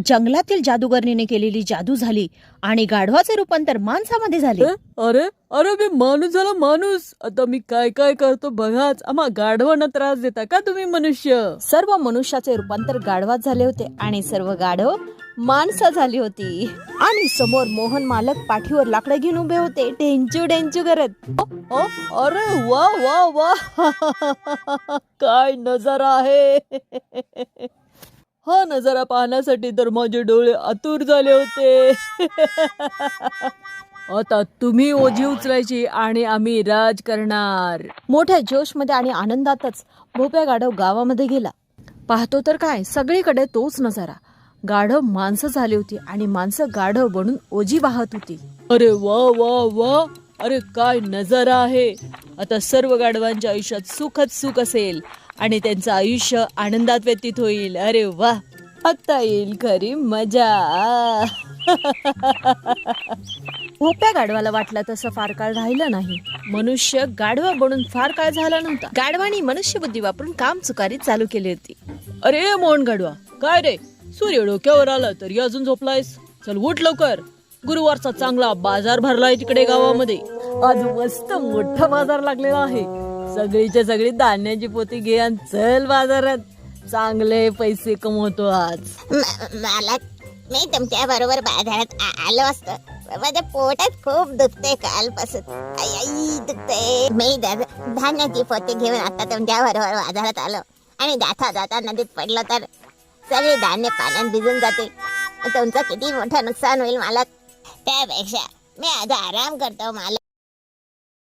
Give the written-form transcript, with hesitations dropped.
जंगलातील जादूगरणीने केलेली जादू झाली आणि गाढवाचे रूपांतर माणसामध्ये झाले. अरे अरे मी माणूस झाला माणूस. आता मी काय काय करतो बघाच. आम्हा गाढवांना त्रास देता का तुम्ही मनुष्य? सर्व मनुष्याचे रूपांतर गाढवात झाले होते आणि सर्व गाढव माणसं झाली होती. आणि समोर मोहन मालक पाठीवर लाकडं घेऊन उभे होते, ढेंचू ढेंचू करत. अरे वा वा वा काय नजारा आहे. हा नजारा पाहण्यासाठी तर माझे डोळे आतुर झाले होते. आता तुम्ही ओझी उचलायची आणि आम्ही राज करणार. मोठ्या जोशमध्ये आणि आनंदातच भोप्या गाढव गावामध्ये गेला. पाहतो तर काय, सगळीकडे तोच नजारा. गाढव माणसं झाली होती आणि माणसं गाढव बनून ओझी वाहत होती. अरे वा वा वा अरे काय नजारा आहे. आता सर्व गाढवांच्या आयुष्यात सुखच सुख असेल आणि त्यांचं आयुष्य आनंदात व्यतीत होईल. अरे वा, आता येईल खरी मजा. भोप्या गाढवाला वाटलं तसं फार काळ राहिलं नाही. मनुष्य गाढवा बनून फार काळ झाला नव्हता. गाढवानी मनुष्य बुद्धी वापरून काम चुकारी चालू केली होती. अरे मोहन गाढवा, काय रे, सूर्य डोक्यावर आला तरी अजून झोपलायस? चल उठ लवकर. गुरुवारचा चांगला बाजार भरलाय तिकडे गावामध्ये. आज मस्त मोठा बाजार लागलेला आहे. सगळीच्या सगळी धान्याची पोती घे आणि चल बाजारात. चांगले पैसे कमवतो आज. मालक, मी तुमच्या बरोबर बाजारात आलो असतो. माझ्या पोटात खूप दुखते कालपासून. आई दुखते. मी धान्याची पोती घेऊन आता तुमच्या बरोबर बाजारात आलो आणि जाता जाता नदीत पडलो तर सगळे धान्य पाण्यात भिजून जाते. तुमचं किती मोठं नुकसान होईल मालक. त्यापेक्षा मी आता आराम करतो मालक.